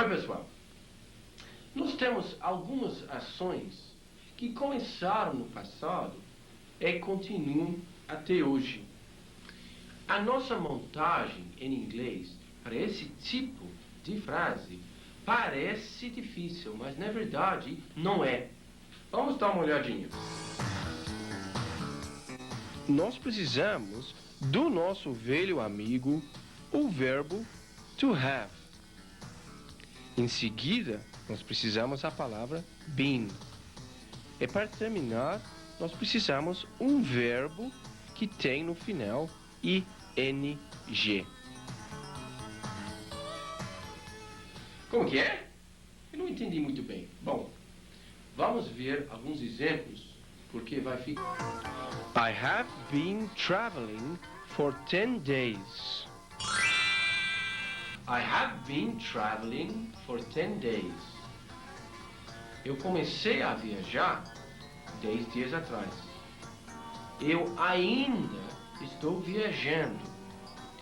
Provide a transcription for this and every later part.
Oi, pessoal. Nós temos algumas ações que começaram no passado e continuam até hoje. A nossa montagem em inglês para esse tipo de frase parece difícil, mas na verdade não é. Vamos dar uma olhadinha. Nós precisamos do nosso velho amigo, o verbo to have. Em seguida, nós precisamos da palavra been. E para terminar, nós precisamos um verbo que tem no final ing. Como que é? Eu não entendi muito bem. Bom, vamos ver alguns exemplos, porque vai ficar... I have been traveling for 10 days. I have been traveling for 10 days. Eu comecei a viajar 10 dias atrás. Eu ainda estou viajando.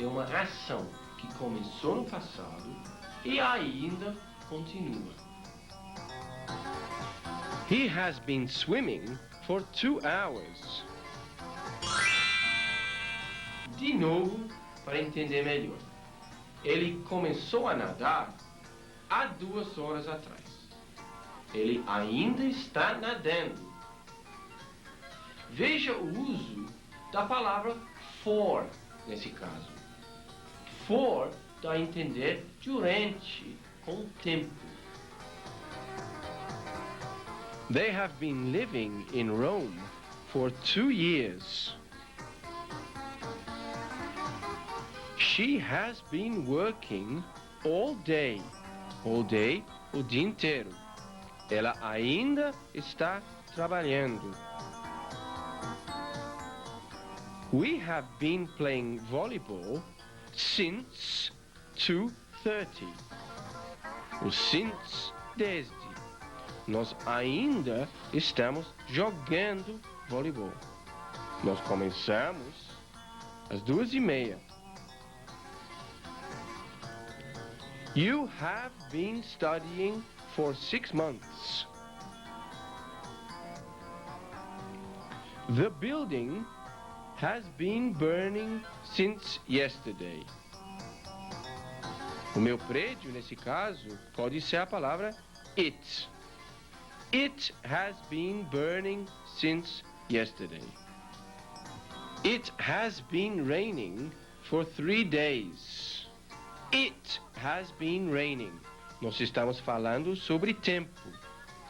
É uma ação que começou no passado e ainda continua. He has been swimming for 2 hours. De novo, para entender melhor. Ele começou a nadar há 2 horas atrás. Ele ainda está nadando. Veja o uso da palavra for nesse caso. For dá a entender durante, com o tempo. They have been living in Rome for 2 years. She has been working all day. All day, o dia inteiro. Ela ainda está trabalhando. We have been playing volleyball since 2:30. O since, desde. Nós ainda estamos jogando voleibol. Nós começamos às 2:30. You have been studying for 6 months. The building has been burning since yesterday. O meu prédio, nesse caso, pode ser a palavra it. It has been burning since yesterday. It has been raining for 3 days. It has been raining. Nós estamos falando sobre tempo.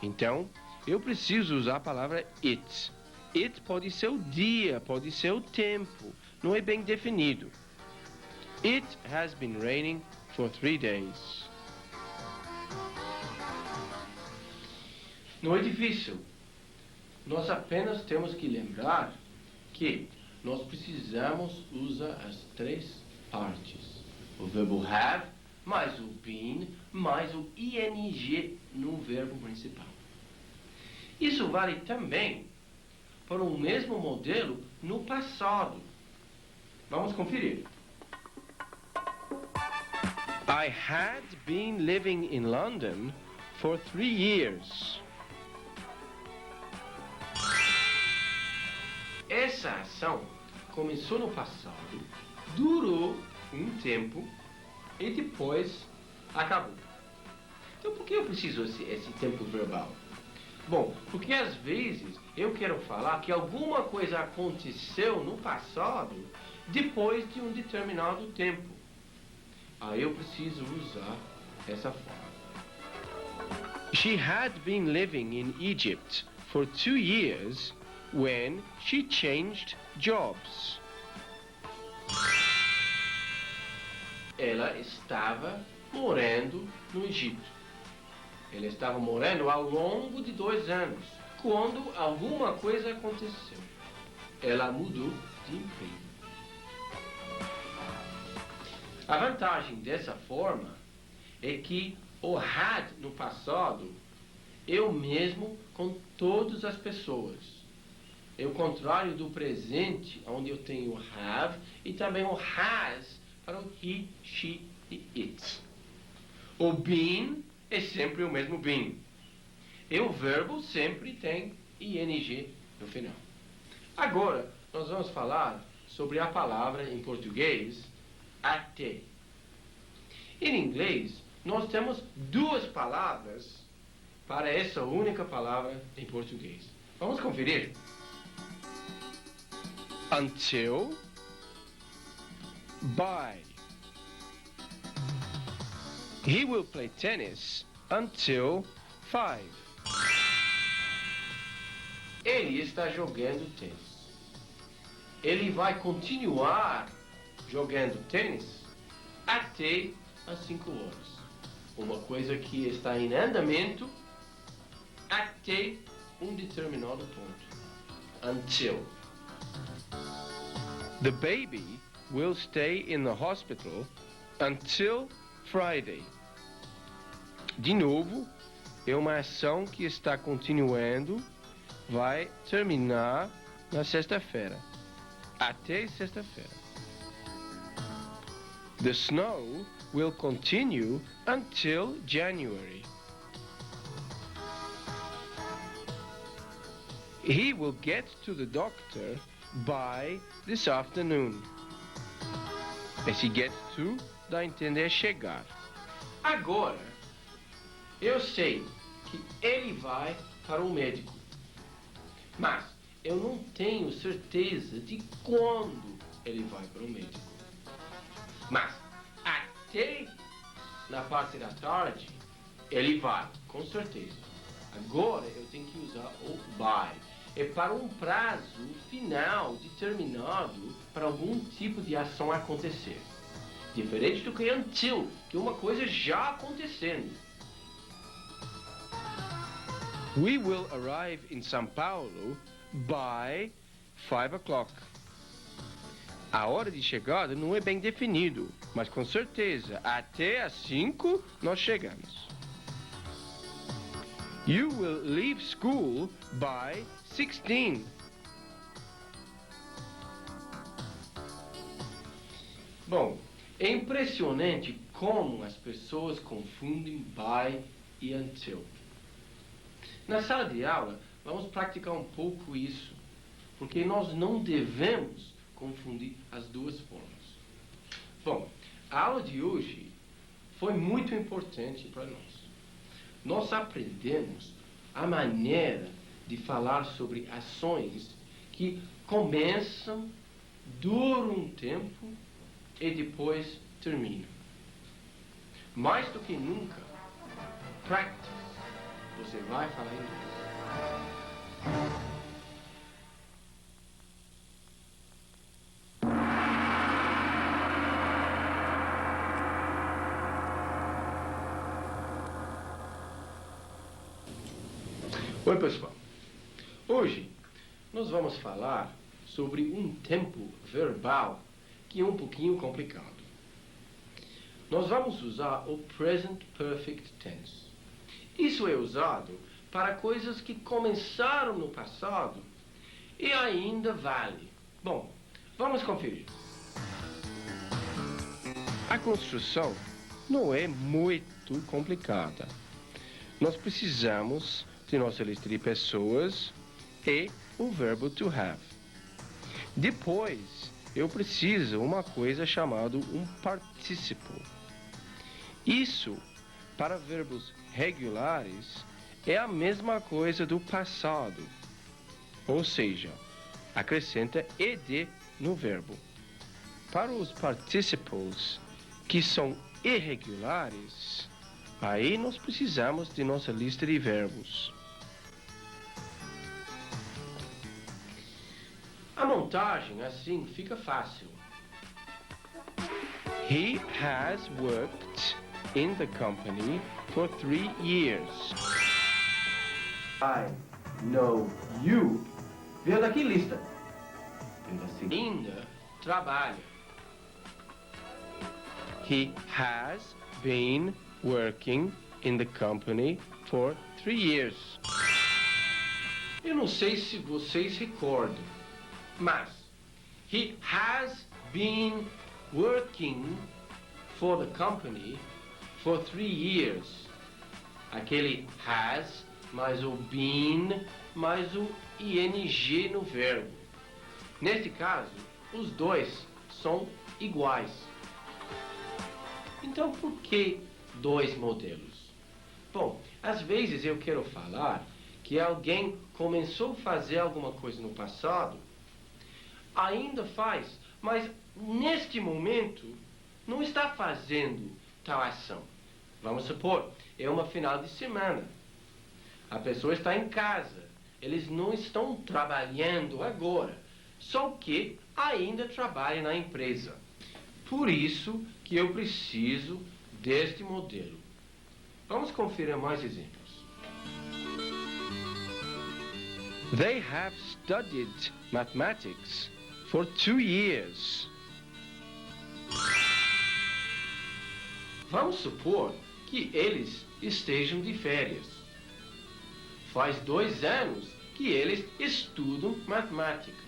Então, eu preciso usar a palavra it. It pode ser o dia, pode ser o tempo. Não é bem definido. It has been raining for 3 days. Não é difícil. Nós apenas temos que lembrar que nós precisamos usar as 3 partes. O verbo have, mais o been, mais o ing no verbo principal. Isso vale também para o mesmo modelo no passado. Vamos conferir. I had been living in London for 3 years. Essa ação começou no passado, durou um tempo e depois acabou. Então, por que eu preciso esse tempo verbal? Bom, porque às vezes eu quero falar que alguma coisa aconteceu no passado depois de um determinado tempo. Aí eu preciso usar essa forma. She had been living in Egypt for 2 years when she changed jobs. Ela estava morando no Egito. Ela estava morando ao longo de 2 anos, quando alguma coisa aconteceu. Ela mudou de emprego. A vantagem dessa forma é que o had no passado é o mesmo com todas as pessoas. É o contrário do presente, onde eu tenho have e também o has para o he, she e it. O been é sempre o mesmo been. E o verbo sempre tem ing no final. Agora, nós vamos falar sobre a palavra em português, até. Em inglês, nós temos duas palavras para essa única palavra em português. Vamos conferir. Until, by. He will play tennis until 5. Ele está jogando tênis. Ele vai continuar jogando tênis até às 5 horas. Uma coisa que está em andamento até um determinado ponto. Until. The baby will stay in the hospital until Friday. De novo, é uma ação que está continuando, vai terminar na sexta-feira. Até sexta-feira. The snow will continue until January. He will get to the doctor by this afternoon. Esse get to dá a entender chegar. Agora, eu sei que ele vai para o médico, mas eu não tenho certeza de quando ele vai para o médico. Mas até na parte da tarde, ele vai, com certeza. Agora eu tenho que usar o by. É para um prazo final determinado para algum tipo de ação acontecer. Diferente do que until, que é uma coisa já acontecendo. We will arrive in São Paulo by 5 o'clock. A hora de chegada não é bem definido, mas com certeza, até às 5 nós chegamos. You will leave school by 16. Bom, é impressionante como as pessoas confundem by e until. Na sala de aula, vamos praticar um pouco isso, porque nós não devemos confundir as duas formas. Bom, a aula de hoje foi muito importante para nós. Nós aprendemos a maneira de falar sobre ações que começam, duram um tempo e depois terminam. Mais do que nunca, practice. Você vai falar inglês. Oi, pessoal. Hoje nós vamos falar sobre um tempo verbal que é um pouquinho complicado. Nós vamos usar o Present Perfect Tense. Isso é usado para coisas que começaram no passado e ainda vale. Bom, vamos conferir. A construção não é muito complicada. Nós precisamos de nossa lista de pessoas e o verbo to have. Depois, eu preciso uma coisa chamada um partícipo. Isso, para verbos regulares, é a mesma coisa do passado. Ou seja, acrescenta ed no verbo. Para os participles que são irregulares, aí nós precisamos de nossa lista de verbos. A montagem assim fica fácil. He has worked in the company for 3 years. I know you. Veio daqui lista. Ainda trabalha. He has been working in the company for 3 years. Eu não sei se vocês recordam, mas he has been working for the company for 3 years. Aquele has mais o been mais o ing no verbo. Neste caso, os dois são iguais. Então, por que dois modelos? Bom, às vezes eu quero falar que alguém começou a fazer alguma coisa no passado, ainda faz, mas neste momento não está fazendo tal ação. Vamos supor, é uma final de semana. A pessoa está em casa. Eles não estão trabalhando agora, só que ainda trabalham na empresa. Por isso que eu preciso deste modelo. Vamos conferir mais exemplos. They have studied mathematics for 2 years. Vamos supor que eles estejam de férias. Faz 2 anos que eles estudam matemática.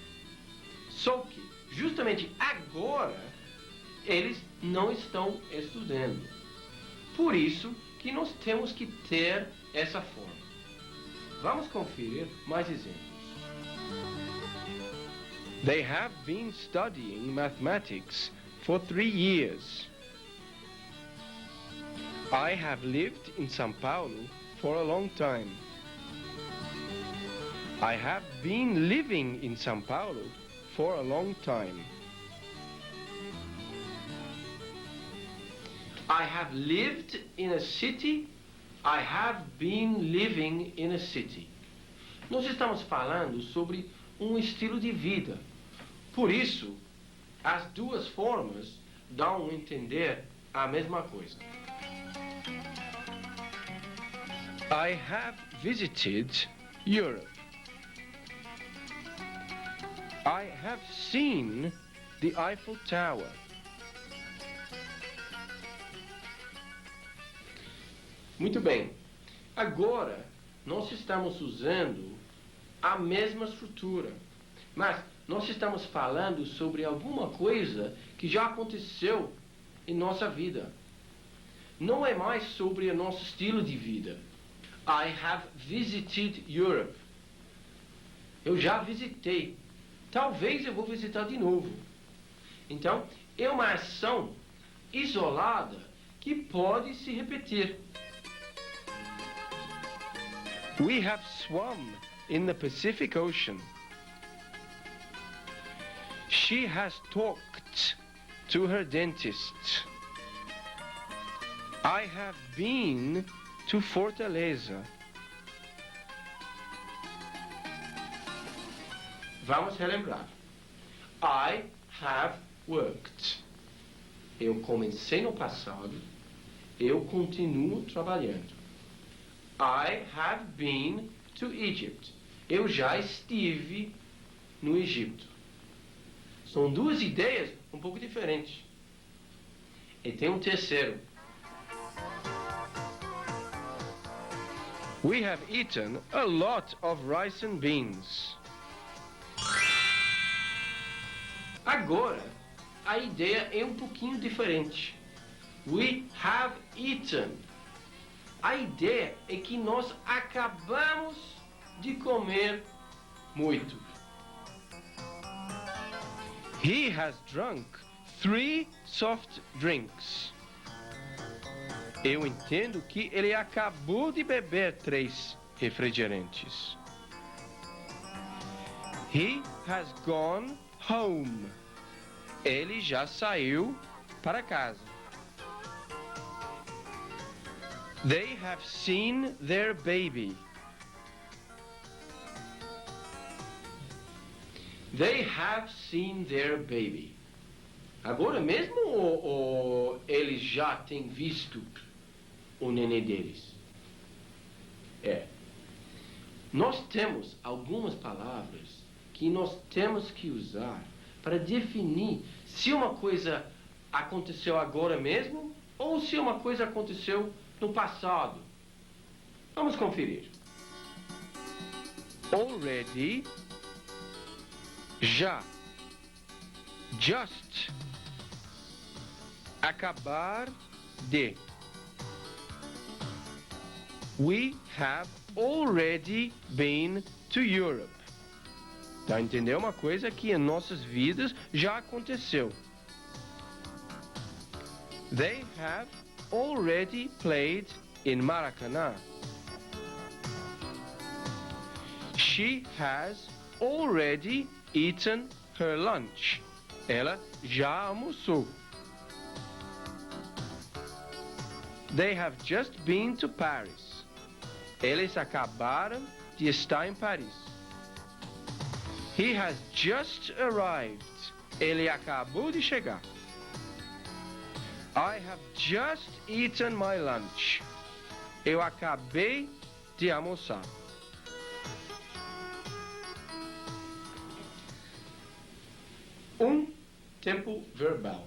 Só que, justamente agora, eles não estão estudando. Por isso que nós temos que ter essa forma. Vamos conferir mais exemplos. They have been studying mathematics for 3 years. I have lived in São Paulo for a long time. I have been living in São Paulo for a long time. I have lived in a city. I have been living in a city. Nós estamos falando sobre um estilo de vida. Por isso, as duas formas dão a entender a mesma coisa. I have visited Europe. I have seen the Eiffel Tower. Muito bem. Agora, nós estamos usando a mesma estrutura, mas nós estamos falando sobre alguma coisa que já aconteceu em nossa vida. Não é mais sobre o nosso estilo de vida. I have visited Europe. Eu já visitei. Talvez eu vou visitar de novo. Então, é uma ação isolada que pode se repetir. We have swum in the Pacific Ocean. She has talked to her dentist. I have been to Fortaleza. Vamos relembrar. I have worked. Eu comecei no passado. Eu continuo trabalhando. I have been to Egypt. Eu já estive no Egito. São duas ideias um pouco diferentes. E tem um terceiro. We have eaten a lot of rice and beans. Agora, a ideia é um pouquinho diferente. We have eaten. A ideia é que nós acabamos de comer muito. He has drunk 3 soft drinks. Eu entendo que ele acabou de beber 3 refrigerantes. He has gone home. Ele já saiu para casa. They have seen their baby. They have seen their baby. Agora mesmo ou eles já têm visto o nenê deles? Nós temos algumas palavras que nós temos que usar para definir se uma coisa aconteceu agora mesmo ou se uma coisa aconteceu no passado. Vamos conferir. Already, já, just, acabar de. We have already been to Europe. Tá entendendo? Uma coisa que em nossas vidas já aconteceu. They have already played in Maracanã. She has already eaten her lunch. Ela já almoçou. They have just been to Paris. Eles acabaram de estar em Paris. He has just arrived. Ele acabou de chegar. I have just eaten my lunch. Eu acabei de almoçar. Tempo verbal.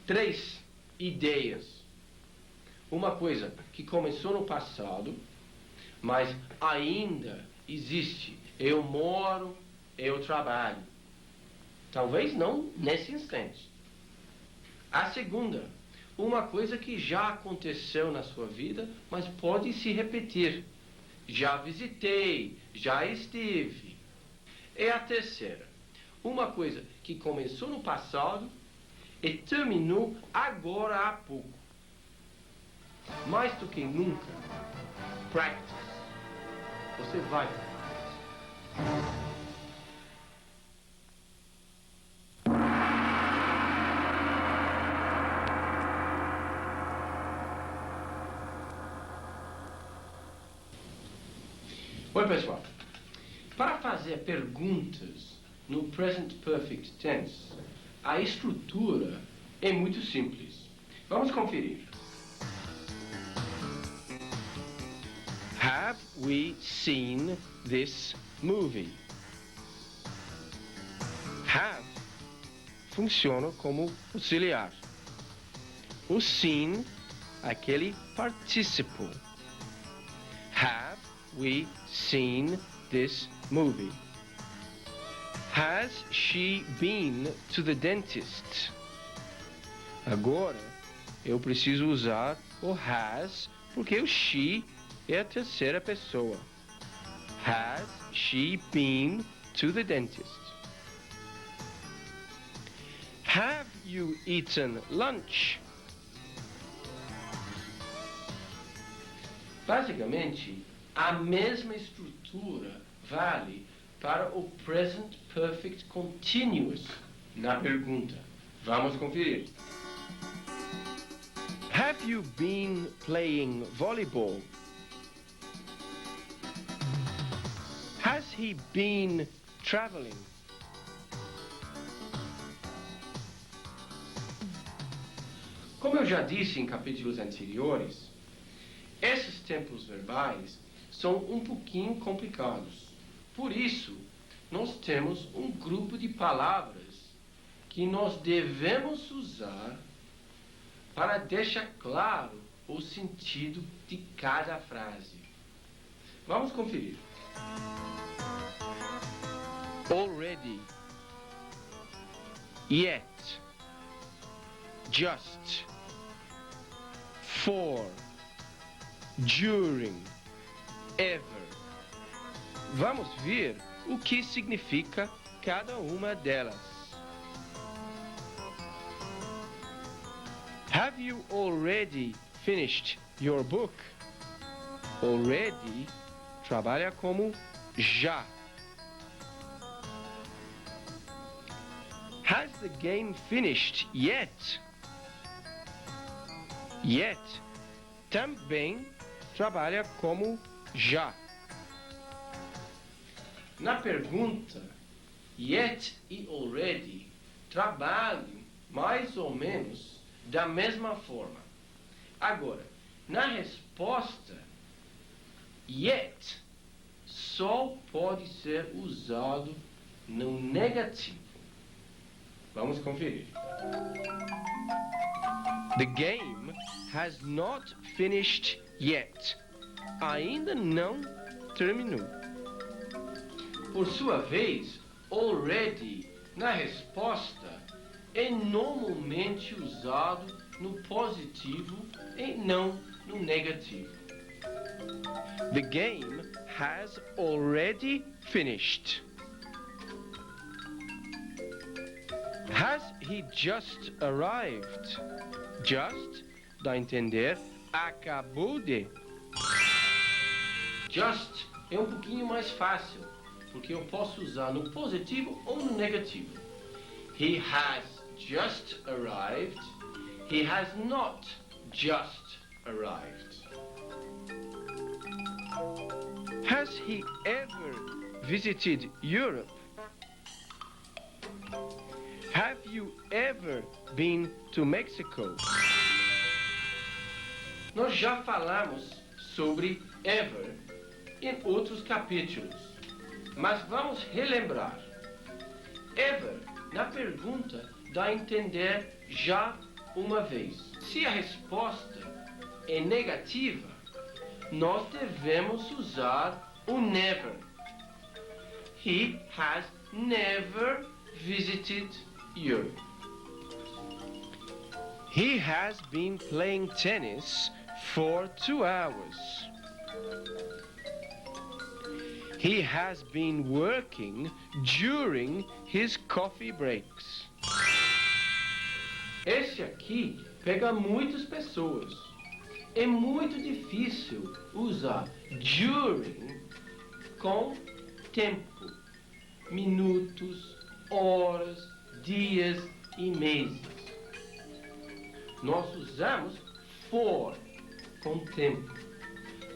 3 ideias. Uma coisa que começou no passado, mas ainda existe. Eu moro, eu trabalho. Talvez não nesse instante. A segunda, uma coisa que já aconteceu na sua vida, mas pode se repetir. Já visitei, já estive. E a terceira, uma coisa que começou no passado e terminou agora há pouco. Mais do que nunca, practice. Você vai. Oi, pessoal. Para fazer perguntas no present perfect tense, a estrutura é muito simples. Vamos conferir. Have we seen this movie? Have funciona como auxiliar. O seen, aquele partícipo. Have we seen this movie? Has she been to the dentist? Agora, eu preciso usar o has, porque o she é a terceira pessoa. Has she been to the dentist? Have you eaten lunch? Basicamente, a mesma estrutura vale para o present perfect continuous na pergunta. Vamos conferir. Have you been playing volleyball? Has he been traveling? Como eu já disse em capítulos anteriores, esses tempos verbais são um pouquinho complicados. Por isso, nós temos um grupo de palavras que nós devemos usar para deixar claro o sentido de cada frase. Vamos conferir. Already, yet, just, for, during, ever. Vamos ver o que significa cada uma delas. Have you already finished your book? Already trabalha como já. Has the game finished yet? Yet também trabalha como já. Na pergunta, yet e already trabalham mais ou menos da mesma forma. Agora, na resposta, yet só pode ser usado no negativo. Vamos conferir. The game has not finished yet. Ainda não terminou. Por sua vez, already na resposta é normalmente usado no positivo e não no negativo. The game has already finished. Has he just arrived? Just dá a entender acabou de. Just é um pouquinho mais fácil, porque eu posso usar no positivo ou no negativo. He has just arrived. He has not just arrived. Has he ever visited Europe? Have you ever been to Mexico? Nós já falamos sobre ever em outros capítulos, mas vamos relembrar. Ever, na pergunta, dá a entender já uma vez. Se a resposta é negativa, nós devemos usar o never. He has never visited Europe. He has been playing tennis for 2 hours. He has been working during his coffee breaks. Esse aqui pega muitas pessoas. É muito difícil usar during com tempo, minutos, horas, dias e meses. Nós usamos for com tempo.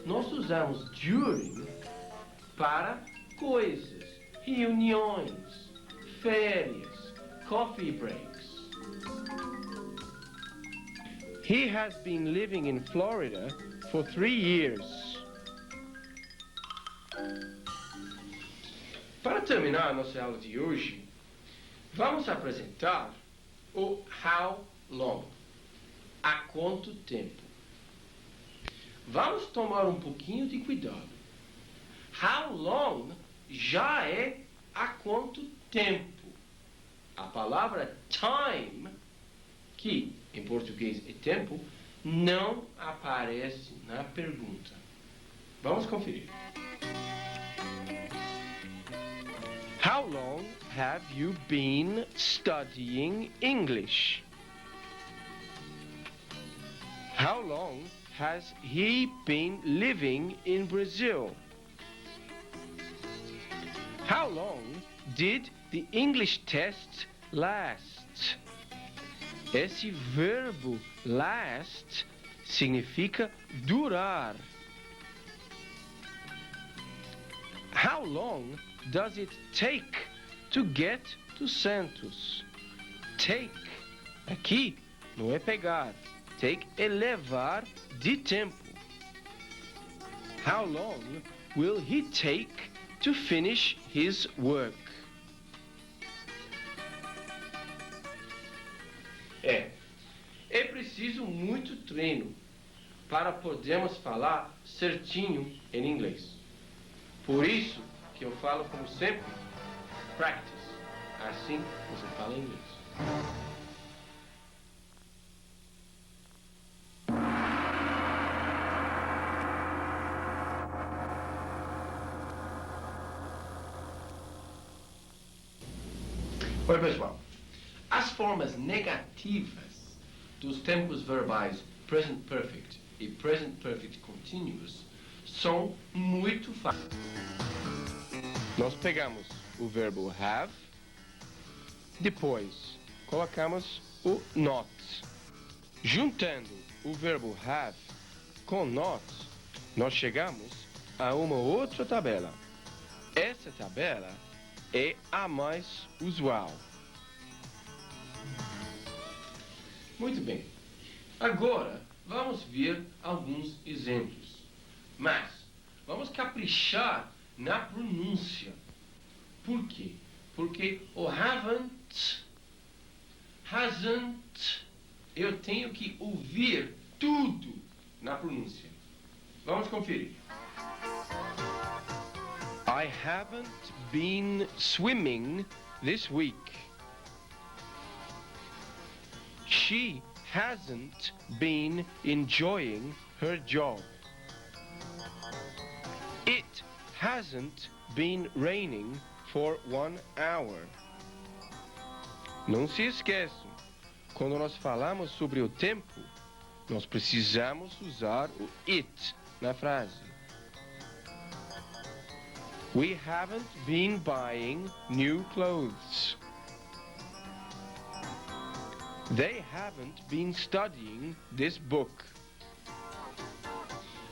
Nós usamos during para coisas, reuniões, férias, coffee breaks. He has been living in Florida for 3 years. Para terminar a nossa aula de hoje, vamos apresentar o how long. Há quanto tempo? Vamos tomar um pouquinho de cuidado. How long já é há quanto tempo. A palavra time, que em português é tempo, não aparece na pergunta. Vamos conferir. How long have you been studying English? How long has he been living in Brazil? How long did the English test last? Esse verbo last significa durar. How long does it take to get to Santos? Take, aqui não é pegar. Take é levar de tempo. How long will he take to finish his work? É preciso muito treino para podermos falar certinho em inglês. Por isso que eu falo como sempre, practice. Assim você fala inglês. Oi, pessoal. As formas negativas dos tempos verbais present perfect e present perfect continuous são muito fáceis. Nós pegamos o verbo have, depois colocamos o not. Juntando o verbo have com not, nós chegamos a uma outra tabela. Essa tabela é a mais usual. Muito bem. Agora, vamos ver alguns exemplos. Mas, vamos caprichar na pronúncia. Por quê? Porque o haven't, hasn't, eu tenho que ouvir tudo na pronúncia. Vamos conferir. I haven't been swimming this week. She hasn't been enjoying her job. hasn't been raining for 1 hour. Não se esqueçam, quando nós falamos sobre o tempo, nós precisamos usar o it na frase. We haven't been buying new clothes. They haven't been studying this book.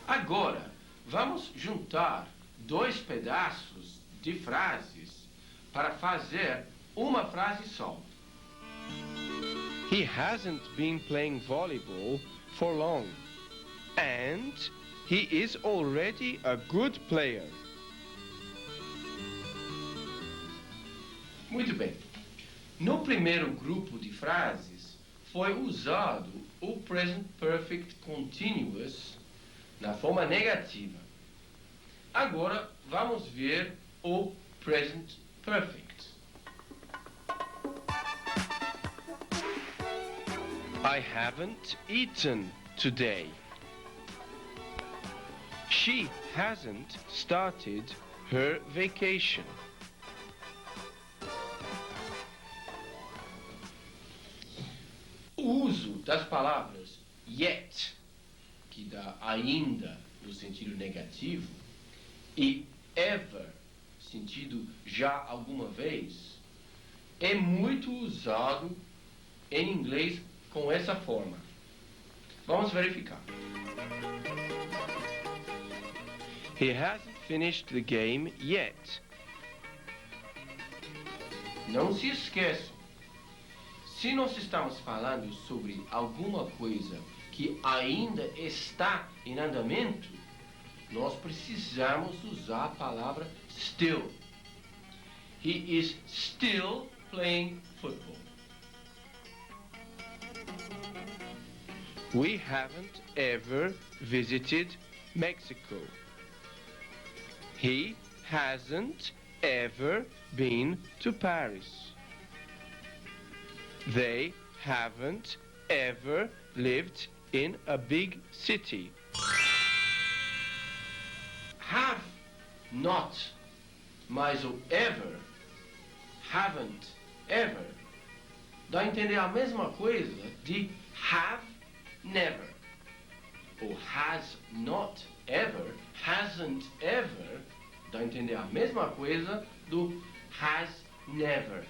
Agora, vamos juntar 2 pedaços de frases para fazer uma frase só. He hasn't been playing volleyball for long, and he is already a good player. Muito bem. No primeiro grupo de frases, foi usado o Present Perfect Continuous na forma negativa. Agora, vamos ver o Present Perfect. I haven't eaten today. She hasn't started her vacation. O uso das palavras yet, que dá ainda no sentido negativo, e ever, sentido já alguma vez, é muito usado em inglês com essa forma. Vamos verificar. He hasn't finished the game yet. Não se esqueçam, se nós estamos falando sobre alguma coisa que ainda está em andamento, nós precisamos usar a palavra still. He is still playing football. We haven't ever visited Mexico. He hasn't ever been to Paris. They haven't ever lived in a big city. Have not mais o ever, haven't ever, dá a entender a mesma coisa de have never. Ou has not ever, hasn't ever, dá a entender a mesma coisa do has never.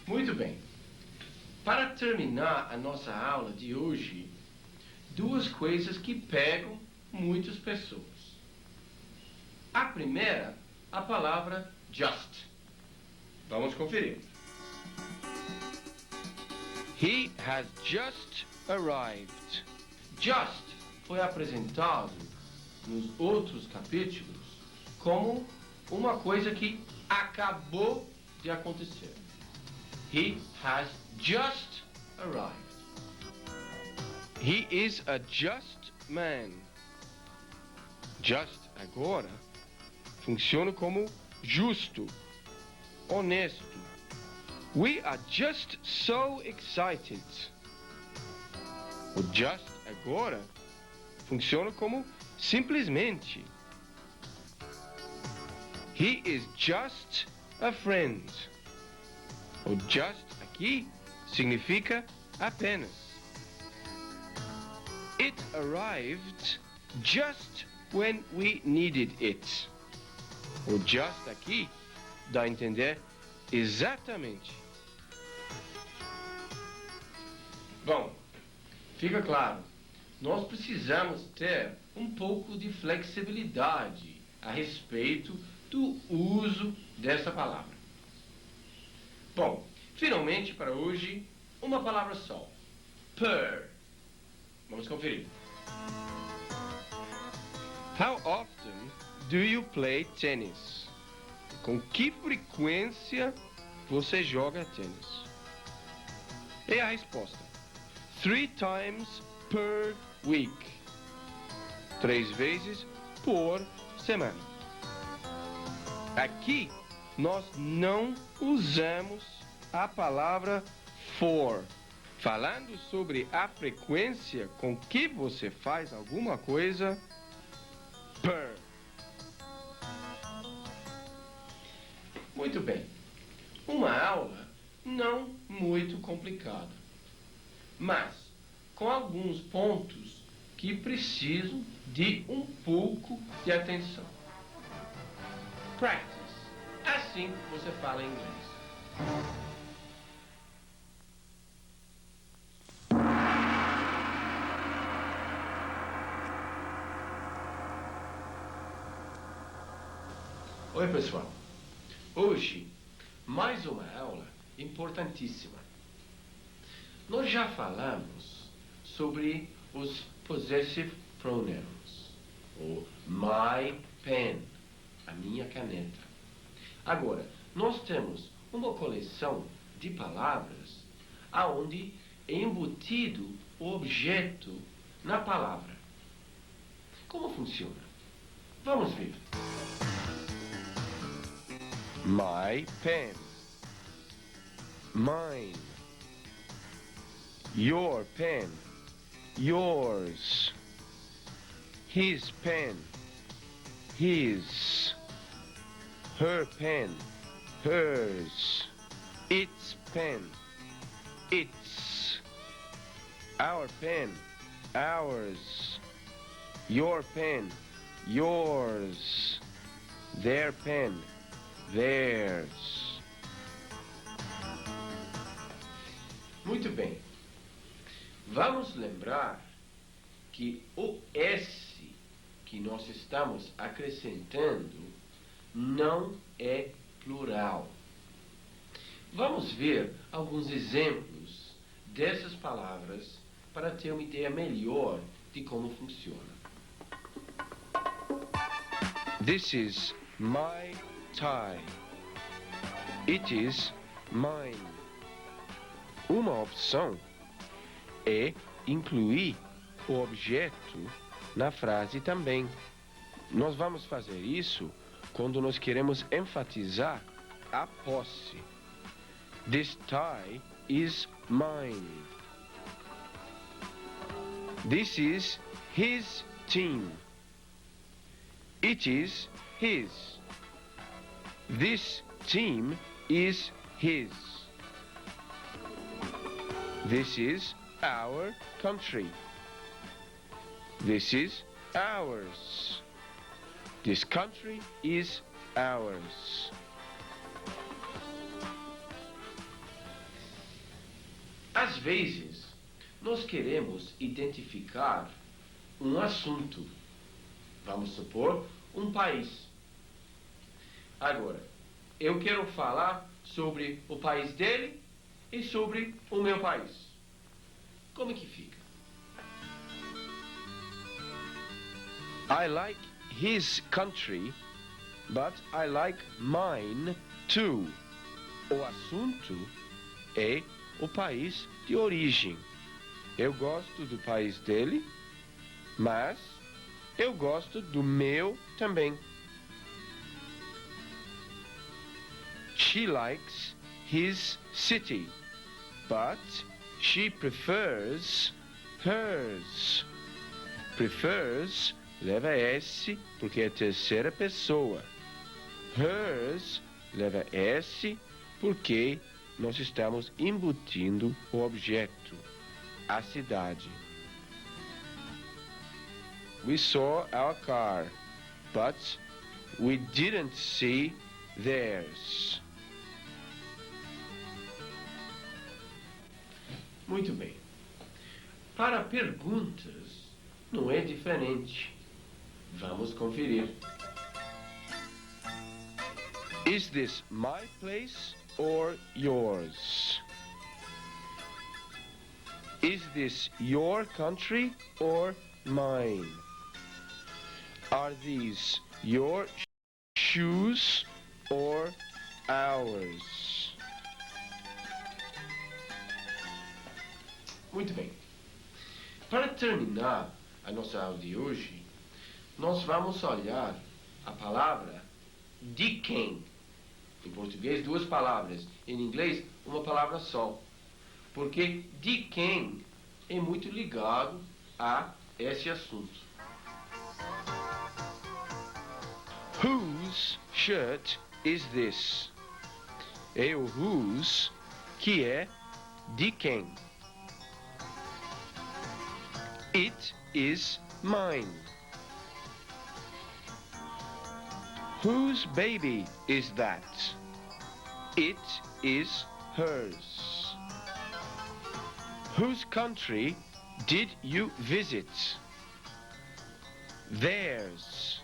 Muito bem. Para terminar a nossa aula de hoje, 2 coisas que pegam muitas pessoas. A primeira, a palavra just. Vamos conferir. He has just arrived. Just foi apresentado nos outros capítulos como uma coisa que acabou de acontecer. He has just arrived. He is a just man. Just agora funciona como justo, honesto. We are just so excited. O just agora funciona como simplesmente. He is just a friend. O just aqui significa apenas. It arrived just when we needed it. O just aqui dá a entender exatamente. Bom, fica claro, nós precisamos ter um pouco de flexibilidade a respeito do uso dessa palavra. Bom, finalmente para hoje, uma palavra só. Per. Vamos conferir. How often do you play tennis? Com que frequência você joga tênis? E a resposta: 3 times per week. 3 vezes por semana. Aqui nós não usamos a palavra for. Falando sobre a frequência com que você faz alguma coisa, per. Muito bem. Uma aula não muito complicada, mas com alguns pontos que precisam de um pouco de atenção. Practice. Assim você fala inglês. Oi, pessoal. Hoje, mais uma aula importantíssima. Nós já falamos sobre os possessive pronouns, o my pen, a minha caneta. Agora, nós temos uma coleção de palavras aonde é embutido o objeto na palavra. Como funciona? Vamos ver. My pen. Mine. Your pen. Yours. His pen. His. Her pen. Hers. Its pen. Its. Our pen. Ours. Your pen. Yours. Their pen. Theirs. Muito bem. Vamos lembrar que o S que nós estamos acrescentando não é plural. Vamos ver alguns exemplos dessas palavras para ter uma ideia melhor de como funciona. This is my tie. It is mine. Uma opção é incluir o objeto na frase também. Nós vamos fazer isso quando nós queremos enfatizar a posse. This tie is mine. This is his team. It is his. This team is his. This is our country. This is ours. This country is ours. Às vezes, nós queremos identificar um assunto. Vamos supor, um país. Agora, eu quero falar sobre o país dele e sobre o meu país. Como é que fica? I like his country, but I like mine too. O assunto é o país de origem. Eu gosto do país dele, mas eu gosto do meu também. She likes his city, but she prefers hers. Prefers leva S porque é terceira pessoa. Hers leva S porque nós estamos embutindo o objeto, a cidade. We saw our car, but we didn't see theirs. Muito bem. Para perguntas, não é diferente. Vamos conferir. Is this my place or yours? Is this your country or mine? Are these your shoes or ours? Muito bem. Para terminar a nossa aula de hoje, nós vamos olhar a palavra de quem. Em português, duas palavras. Em inglês, uma palavra só. Porque de quem é muito ligado a esse assunto. Whose shirt is this? é o whose, que é de quem. It is mine. Whose baby is that? It is hers. Whose country did you visit? Theirs.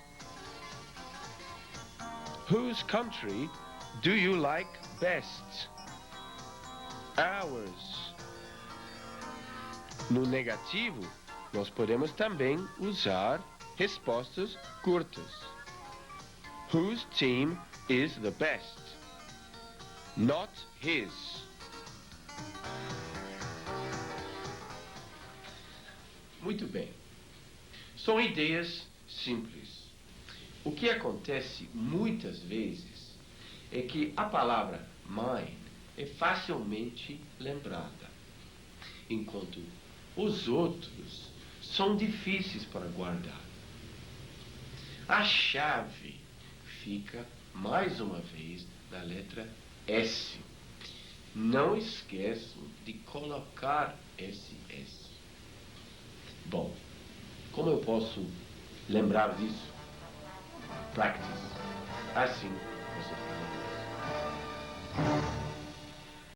Whose country do you like best? Ours. No negativo, nós podemos também usar respostas curtas. Whose team is the best? Not his. Muito bem. São ideias simples. O que acontece muitas vezes é que a palavra mine é facilmente lembrada, enquanto os outros são difíceis para guardar. A chave fica, mais uma vez, na letra S. Não esqueçam de colocar esse S. Bom, como eu posso lembrar disso? Practice. Assim você faz.